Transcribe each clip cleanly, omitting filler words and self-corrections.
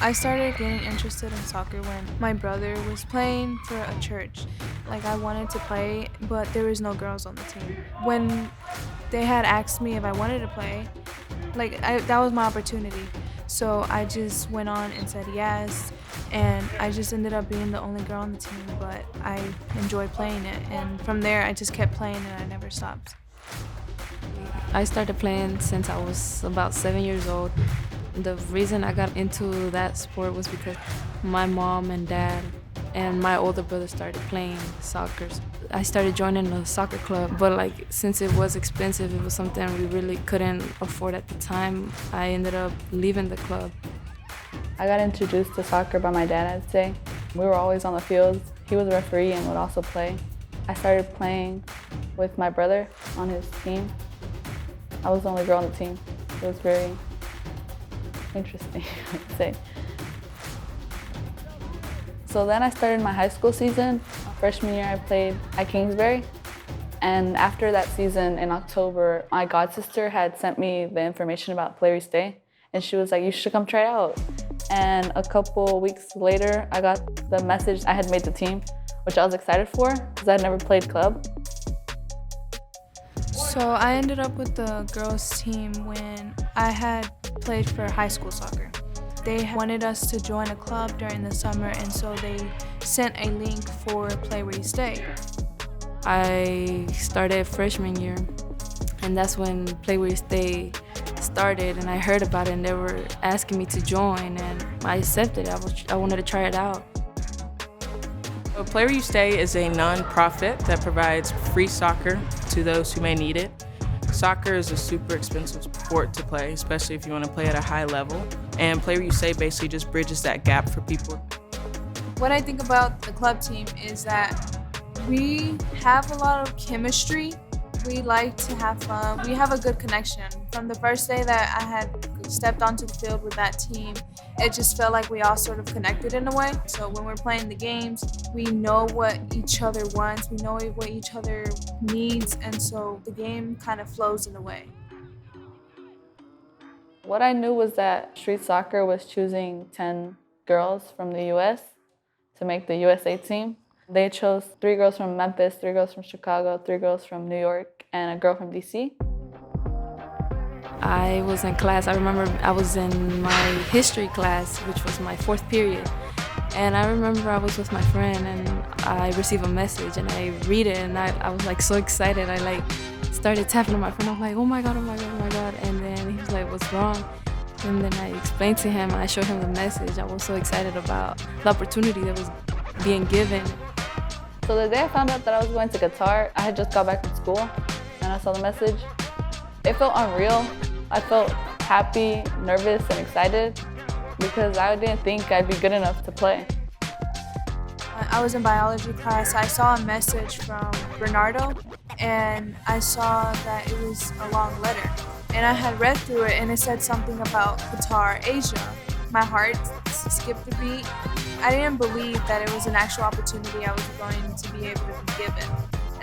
I started getting interested in soccer when my brother was playing for a church. Like I wanted to play, but there was no girls on the team. When they had asked me if I wanted to play, that was my opportunity. So I just went on and said yes, and I just ended up being the only girl on the team, but I enjoyed playing it. And from there, I just kept playing and I never stopped. I started playing since I was about 7 years old. The reason I got into that sport was because my mom and dad and my older brother started playing soccer. I started joining a soccer club, but since it was expensive, it was something we really couldn't afford at the time. I ended up leaving the club. I got introduced to soccer by my dad, I'd say. We were always on the field. He was a referee and would also play. I started playing with my brother on his team. I was the only girl on the team. It was very interesting, I'd say. So then I started my high school season. Freshman year I played at Kingsbury. And after that season in October, my godsister had sent me the information about PWYS Day. And she was like, you should come try it out. And a couple weeks later, I got the message I had made the team, which I was excited for because I had never played club. So I ended up with the girls' team when I had played for high school soccer. They wanted us to join a club during the summer, and so they sent a link for PWYS Day. I started freshman year, and that's when PWYS Day started, and I heard about it, and they were asking me to join, and I accepted. I wanted to try it out. So PWYS Day is a non-profit that provides free soccer to those who may need it. Soccer is a super expensive sport to play, especially if you want to play at a high level. And PWYS Day basically just bridges that gap for people. What I think about the club team is that we have a lot of chemistry. We like to have fun. We have a good connection. From the first day that I had stepped onto the field with that team, it just felt like we all sort of connected in a way. So when we're playing the games, we know what each other wants, we know what each other needs, and so the game kind of flows in a way. What I knew was that street soccer was choosing 10 girls from the US to make the USA team. They chose 3 girls from Memphis, 3 girls from Chicago, 3 girls from New York, and a girl from DC. I was in class. I remember I was in my history class, which was my 4th period. And I remember I was with my friend and I received a message and I read it and I was so excited. I started tapping on my friend. I'm like, oh my God, oh my God, oh my God. And then he was like, what's wrong? And then I explained to him and I showed him the message. I was so excited about the opportunity that was being given. So the day I found out that I was going to Qatar, I had just got back from school and I saw the message. It felt unreal. I felt happy, nervous, and excited because I didn't think I'd be good enough to play. I was in biology class. I saw a message from Bernardo, and I saw that it was a long letter. And I had read through it, and it said something about Qatar, Asia. My heart skipped a beat. I didn't believe that it was an actual opportunity I was going to be able to be given.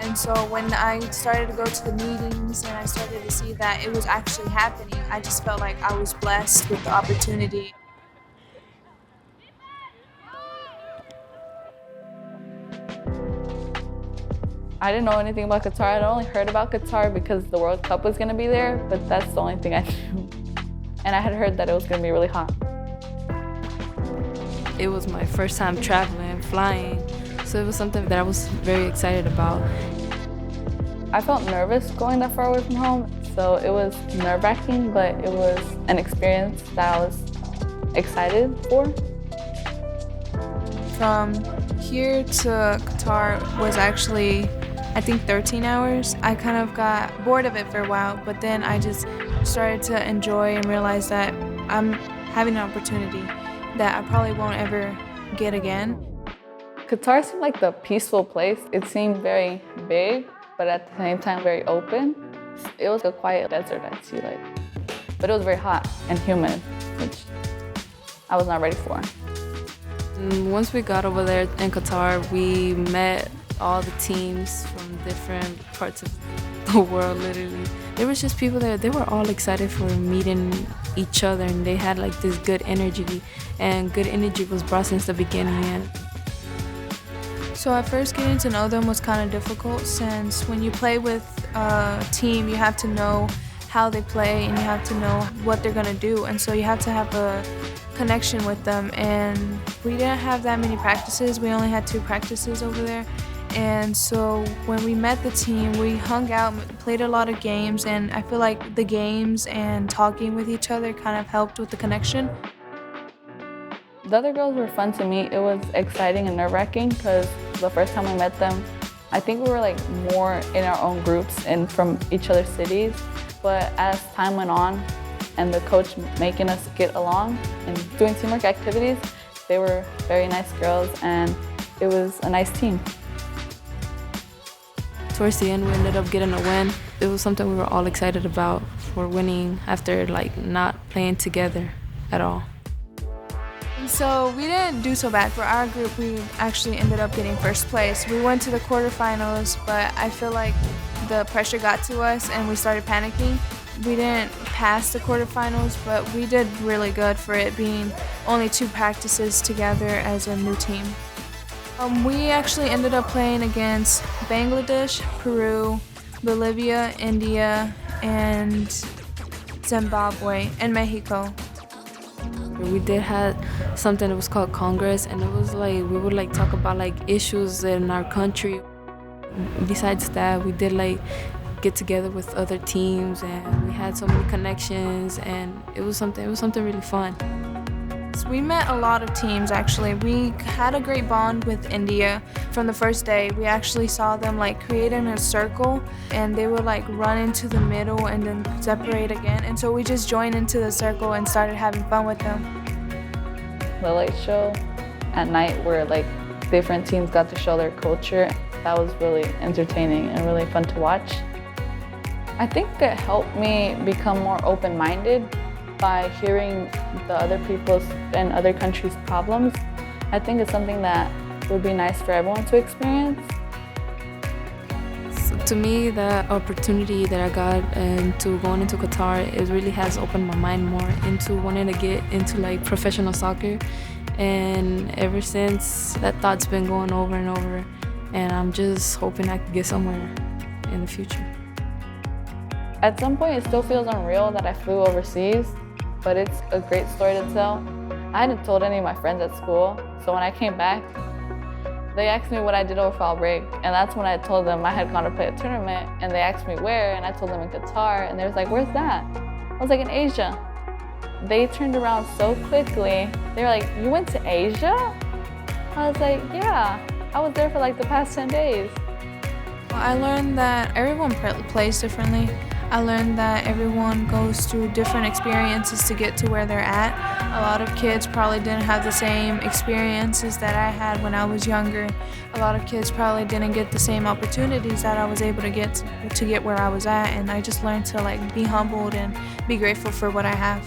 And so when I started to go to the meetings and I started to see that it was actually happening, I just felt like I was blessed with the opportunity. I didn't know anything about Qatar. I'd only heard about Qatar because the World Cup was going to be there, but that's the only thing I knew. And I had heard that it was going to be really hot. It was my first time traveling, flying, so it was something that I was very excited about. I felt nervous going that far away from home, so it was nerve-wracking, but it was an experience that I was excited for. From here to Qatar was actually, I think, 13 hours. I kind of got bored of it for a while, but then I just started to enjoy and realize that I'm having an opportunity that I probably won't ever get again. Qatar seemed like the peaceful place. It seemed very big, but at the same time very open. It was a quiet desert, I'd see, but it was very hot and humid, which I was not ready for. Once we got over there in Qatar, we met all the teams from different parts of the world, literally. There was just people there, they were all excited for meeting each other, and they had like this good energy, and good energy was brought since the beginning. And So at first getting to know them was kind of difficult, since when you play with a team, you have to know how they play and you have to know what they're gonna do, and so you have to have a connection with them. And we didn't have that many practices. We only had 2 practices over there. And so when we met the team, we hung out, played a lot of games, and I feel like the games and talking with each other kind of helped with the connection. The other girls were fun to meet. It was exciting and nerve-wracking because the first time we met them, I think we were like more in our own groups and from each other's cities. But as time went on and the coach making us get along and doing teamwork activities, they were very nice girls and it was a nice team. towards the end, we ended up getting a win. It was something we were all excited about for winning after like not playing together at all. So we didn't do so bad. For our group, we actually ended up getting first place. We went to the quarterfinals, but I feel like the pressure got to us and we started panicking. We didn't pass the quarterfinals, but we did really good for it being only 2 practices together as a new team. We actually ended up playing against Bangladesh, Peru, Bolivia, India, and Zimbabwe, and Mexico. We did have something that was called Congress, and it was like we would like talk about like issues in our country. Besides that, we did like get together with other teams, and we had so many connections, and it was something really fun. So we met a lot of teams actually. We had a great bond with India from the first day. We actually saw them like create in a circle, and they would like run into the middle and then separate again. And so we just joined into the circle and started having fun with them. The light show at night where like different teams got to show their culture, that was really entertaining and really fun to watch. I think it helped me become more open-minded by hearing the other people's and other countries' problems. I think it's something that would be nice for everyone to experience. So to me, the opportunity that I got into going into Qatar, it really has opened my mind more into wanting to get into like professional soccer. And ever since, that thought's been going over and over, and I'm just hoping I could get somewhere in the future. At some point, it still feels unreal that I flew overseas, but it's a great story to tell. I hadn't told any of my friends at school, so when I came back, they asked me what I did over fall break, and that's when I told them I had gone to play a tournament, and they asked me where, and I told them in Qatar, and they was like, "Where's that?" I was like, "In Asia." They turned around so quickly. They were like, "You went to Asia?" I was like, "Yeah, I was there for like the past 10 days. I learned that everyone plays differently. I learned that everyone goes through different experiences to get to where they're at. A lot of kids probably didn't have the same experiences that I had when I was younger. A lot of kids probably didn't get the same opportunities that I was able to get where I was at, and I just learned to like be humbled and be grateful for what I have.